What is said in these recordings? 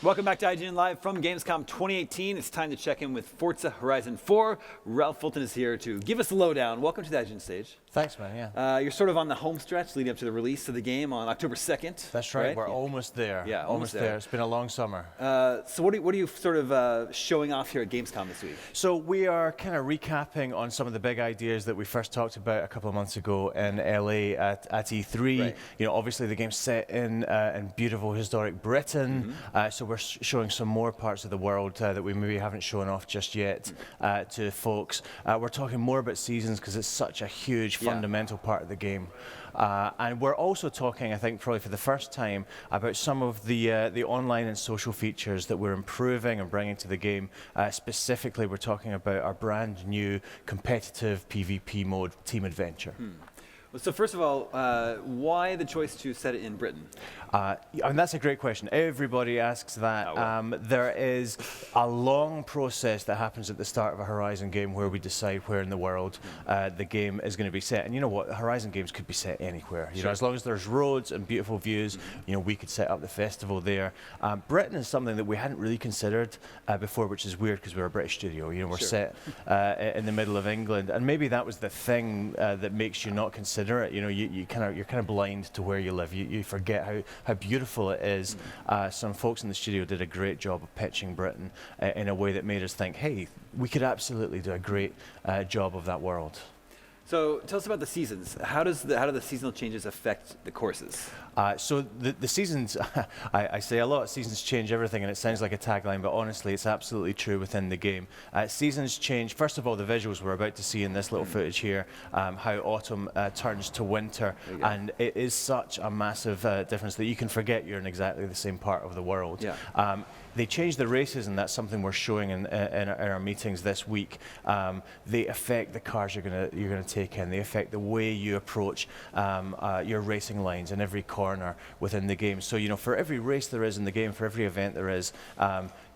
Welcome back to IGN Live from Gamescom 2018. It's time to check in with Forza Horizon 4. Ralph Fulton is here to give us the lowdown. Welcome to the IGN stage. Thanks, man, yeah. You're sort of on the home stretch leading up to the release of the game on October 2nd. That's right, we're almost there. Yeah, almost there. It's been a long summer. So what are you sort of showing off here at Gamescom this week? So we are kind of recapping on some of the big ideas that we first talked about a couple of months ago in LA at E3. Right. You know, obviously the game's set in beautiful historic Britain, so we're showing some more parts of the world that we maybe haven't shown off just yet to folks. We're talking more about seasons because it's such a huge fundamental part of the game. And we're also talking, I think, probably for the first time, about some of the online and social features that we're improving and bringing to the game. Specifically, we're talking about our brand new competitive PvP mode, Team Adventure. So first of all, why the choice to set it in Britain? And that's a great question. Everybody asks that. Oh, well. There is a long process that happens at the start of a Horizon game where we decide where in the world the game is going to be set. And you know what? Horizon games could be set anywhere. You know, as long as there's roads and beautiful views, you know, we could set up the festival there. Britain is something that we hadn't really considered before, which is weird because we're a British studio. You know, we're set in the middle of England, and maybe that was the thing that makes you not consider it. You know, you're kind of blind to where you live. You forget how beautiful it is. Some folks in the studio did a great job of pitching Britain in a way that made us think, hey, we could absolutely do a great job of that world. So tell us about the seasons. How do the seasonal changes affect the courses? So the seasons, I say a lot, seasons change everything, and it sounds like a tagline, but honestly, it's absolutely true within the game. Seasons change, first of all, the visuals we're about to see in this little footage here, how autumn turns to winter, and it is such a massive difference that you can forget you're in exactly the same part of the world. Yeah. They changed the races, and that's something we're showing in our meetings this week. They affect the cars you're gonna take in. They affect the way you approach your racing lines in every corner within the game. So, you know, for every race there is in the game, for every event there is,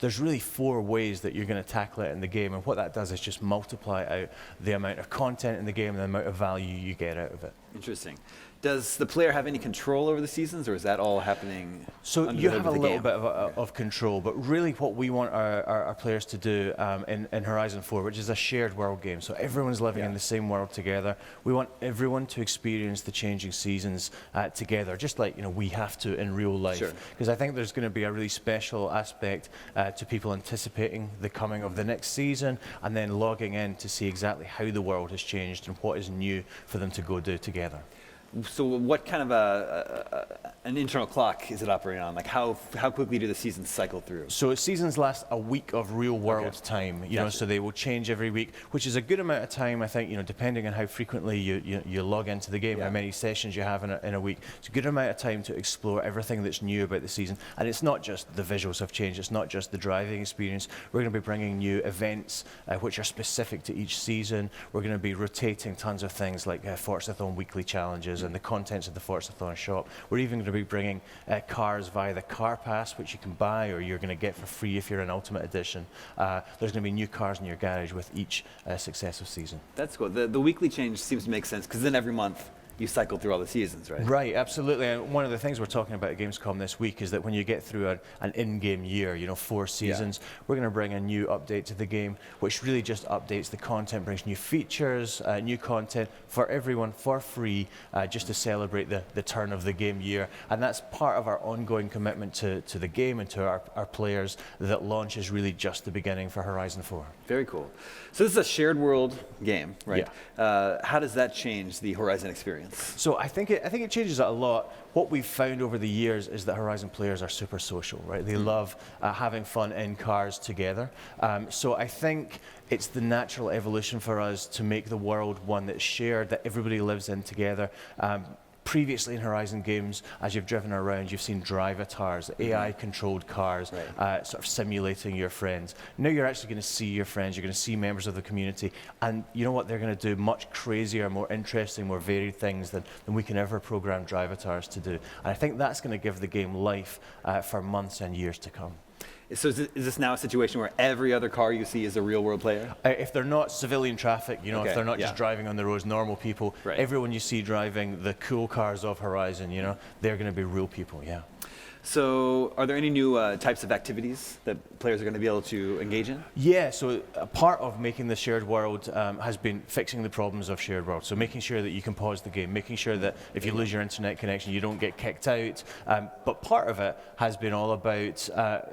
there's really 4 ways that you're going to tackle it in the game, and what that does is just multiply out the amount of content in the game and the amount of value you get out of it. Interesting. Does the player have any control over the seasons, or is that all happening? So you have a little bit of control, but really what we want our players to do in Horizon 4, which is a shared world game, so everyone's living in the same world together. We want everyone to experience the changing seasons together, just like, you know, we have to in real life. Because I think there's going to be a really special aspect to people anticipating the coming of the next season and then logging in to see exactly how the world has changed and what is new for them to go do together. So what kind of an internal clock is it operating on? Like how quickly do the seasons cycle through? So seasons last a week of real world time, you know, so they will change every week, which is a good amount of time, I think, you know, depending on how frequently you log into the game, how many sessions you have in a week. It's a good amount of time to explore everything that's new about the season. And it's not just the visuals have changed, it's not just the driving experience. We're going to be bringing new events which are specific to each season. We're going to be rotating tons of things like Forzathon weekly challenges and the contents of the Forzathon shop. We're even going to be bringing cars via the car pass, which you can buy or you're going to get for free if you're an Ultimate Edition. There's going to be new cars in your garage with each successive season. That's cool. The weekly change seems to make sense, because then every month you cycle through all the seasons, right? Right, absolutely. And one of the things we're talking about at Gamescom this week is that when you get through an in-game year, you know, 4 seasons, we're going to bring a new update to the game, which really just updates the content, brings new features, new content for everyone for free, just to celebrate the turn of the game year. And that's part of our ongoing commitment to the game and to our players, that launch is really just the beginning for Horizon 4. Very cool. So this is a shared world game, right? Yeah. How does that change the Horizon experience? So I think it changes it a lot. What we've found over the years is that Horizon players are super social, right? They love having fun in cars together. So I think it's the natural evolution for us to make the world one that's shared, that everybody lives in together. Previously in Horizon games, as you've driven around, you've seen drive-avatars, AI-controlled cars, sort of simulating your friends. Now you're actually going to see your friends, you're going to see members of the community, and you know what? They're going to do much crazier, more interesting, more varied things than we can ever program drive-avatars to do. And I think that's going to give the game life for months and years to come. So is this now a situation where every other car you see is a real-world player? If they're not civilian traffic, you know, if they're not just driving on the roads, normal people, everyone you see driving the cool cars of Horizon, you know, they're going to be real people, So are there any new types of activities that players are going to be able to engage in? Yeah, so a part of making the shared world has been fixing the problems of shared world. So making sure that you can pause the game, making sure that if you lose your internet connection, you don't get kicked out. But part of it has been all about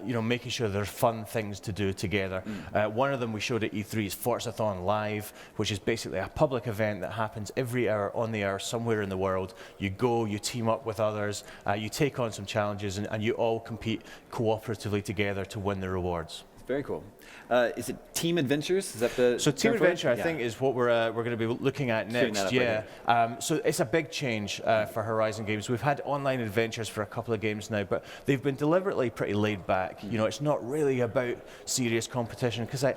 making sure there's fun things to do together. One of them we showed at E3 is Forzathon Live, which is basically a public event that happens every hour on the hour somewhere in the world. You go, you team up with others, you take on some challenges, and you all compete cooperatively together to win the rewards. Very cool. Is it Team Adventures? Is that the So Team term for it? Adventure, I think, is what we're going to be looking at Shooting next. that up So it's a big change for Horizon games. We've had online adventures for a couple of games now, but they've been deliberately pretty laid back. You know, it's not really about serious competition, because I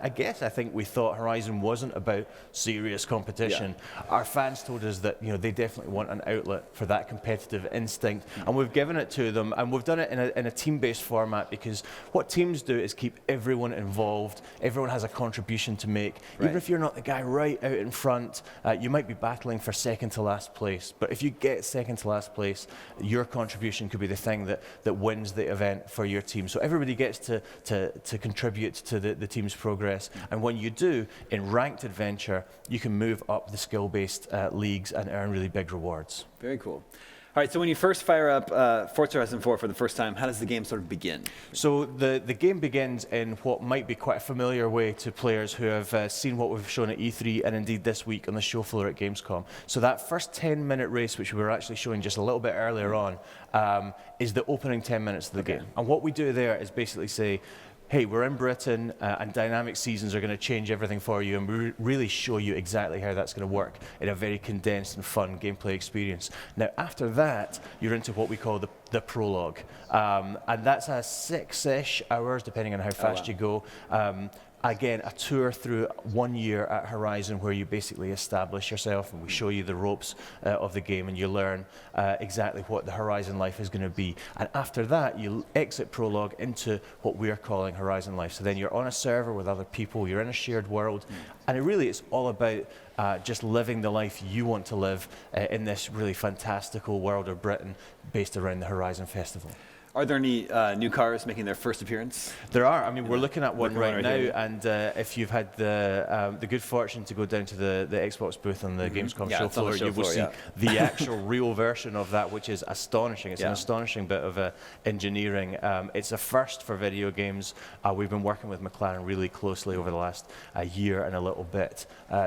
think we thought Horizon wasn't about serious competition. Our fans told us that they definitely want an outlet for that competitive instinct, and we've given it to them, and we've done it in a team-based format, because what teams do is keep everyone involved. Everyone has a contribution to make. Right. Even if you're not the guy right out in front, you might be battling for second to last place. But if you get second to last place, your contribution could be the thing that wins the event for your team. So everybody gets to contribute to the team's progress. And when you do, in ranked adventure, you can move up the skill-based leagues and earn really big rewards. Very cool. All right, so when you first fire up Forza Horizon 4 for the first time, how does the game sort of begin? So the game begins in what might be quite a familiar way to players who have seen what we've shown at E3 and indeed this week on the show floor at Gamescom. So that first 10-minute race, which we were actually showing just a little bit earlier on, is the opening 10 minutes of the game. And what we do there is basically say, hey, we're in Britain, and dynamic seasons are going to change everything for you, and we really show you exactly how that's going to work in a very condensed and fun gameplay experience. Now, after that, you're into what we call the prologue, and that's 6-ish hours, depending on how fast you go. Again, a tour through 1 year at Horizon, where you basically establish yourself, and we show you the ropes of the game, and you learn exactly what the Horizon life is going to be. And after that, you exit Prologue into what we're calling Horizon life. So then you're on a server with other people, you're in a shared world, and it's all about just living the life you want to live in this really fantastical world of Britain based around the Horizon Festival. Are there any new cars making their first appearance? There are. I mean, we're looking at one right now, here. and if you've had the good fortune to go down to the Xbox booth on the Gamescom show it's on the floor, show you will floor, see the actual real version of that, which is astonishing. It's an astonishing bit of engineering. It's a first for video games. We've been working with Mclaren really closely over the last year and a little bit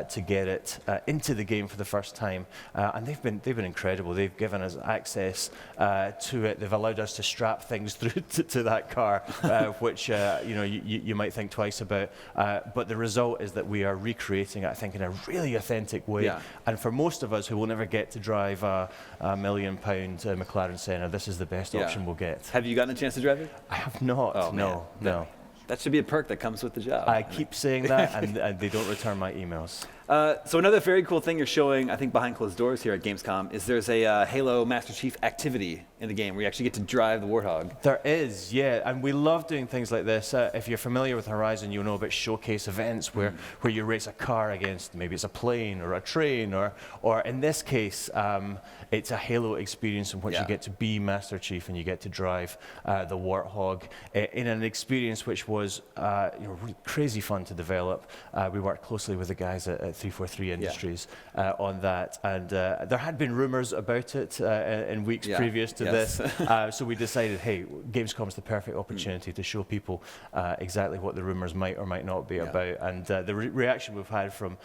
to get it into the game for the first time, and they've been incredible. They've given us access to it. They've allowed us to strap things through to that car, which you might think twice about. But the result is that we are recreating it, I think, in a really authentic way. Yeah. And for most of us who will never get to drive a £1 million McLaren Senna, this is the best option we'll get. Have you gotten a chance to drive it? I have not. Oh, no. That should be a perk that comes with the job. I keep saying that, and they don't return my emails. So another very cool thing you're showing, I think behind closed doors here at Gamescom, is there's a Halo Master Chief activity in the game where you actually get to drive the Warthog. There is, yeah, and we love doing things like this. If you're familiar with Horizon, you'll know about showcase events where you race a car against, maybe it's a plane or a train, or in this case, it's a Halo experience in which you get to be Master Chief and you get to drive the Warthog in an experience which was really crazy fun to develop. We worked closely with the guys at 343 Industries on that, and there had been rumors about it in weeks previous to this, so we decided, hey, Gamescom's the perfect opportunity to show people exactly what the rumors might or might not be about, and the reaction we've had from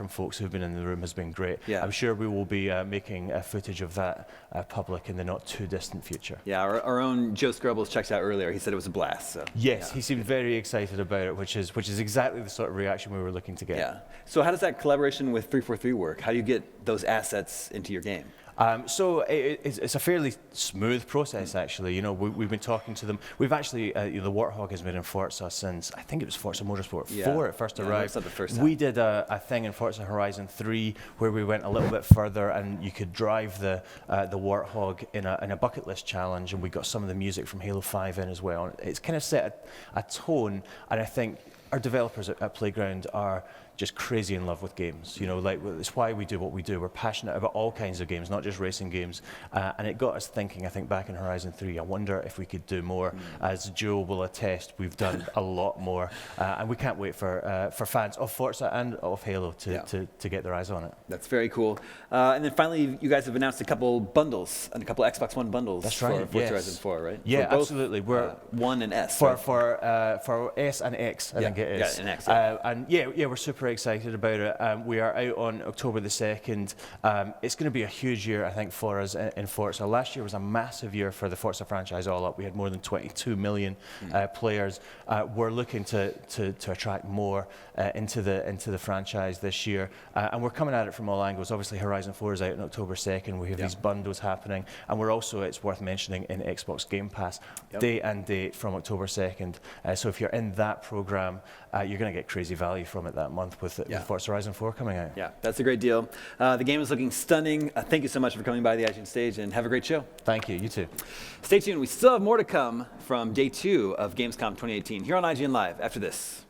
folks who've been in the room has been great. I'm sure we will be making footage of that public in the not too distant future. Our own Joe Scrubbles checked out earlier. He said it was a blast. So. Yes, he seemed very excited about it, which is exactly the sort of reaction we were looking to get. So how does that collaboration with 343 work? How do you get those assets into your game? So it's a fairly smooth process, actually. You know, we've been talking to them. We've actually, the Warthog has been in Forza since, I think it was Forza Motorsport 4 it first arrived. Not the first time. We did a thing in Forza Horizon 3 where we went a little bit further, and you could drive the Warthog in a bucket list challenge, and we got some of the music from Halo 5 in as well. It's kind of set a tone, and I think our developers at Playground are just crazy in love with games. You know, like it's why we do what we do. We're passionate about all kinds of games, not just racing games. And it got us thinking, I think, back in Horizon 3, I wonder if we could do more. As Joe will attest, we've done a lot more. And we can't wait for fans of Forza and of Halo to get their eyes on it. That's very cool. And then finally, you guys have announced a couple bundles, and a couple Xbox One bundles. That's right, for Forza Horizon 4, right? Yeah, for both, absolutely. We're 1 and S. For S and X, I think it is. Yeah, and X. And we're super excited about it. We are out on October the 2nd. It's going to be a huge year, I think, for us in Forza. Last year was a massive year for the Forza franchise all up. We had more than 22 million players. We're looking to attract more into the franchise this year. And we're coming at it from all angles. Obviously, Horizon 4 is out on October 2nd. We have these bundles happening. And we're also, it's worth mentioning, in Xbox Game Pass, day and date from October 2nd. So if you're in that program, you're going to get crazy value from it that month with Forza Horizon 4 coming out. Yeah, that's a great deal. The game is looking stunning. Thank you so much for coming by the iTunes stage, and have a great show. Thank you. You too. Stay tuned. We still have more to come from day 2 of Gamescom 2018 here on IGN Live after this.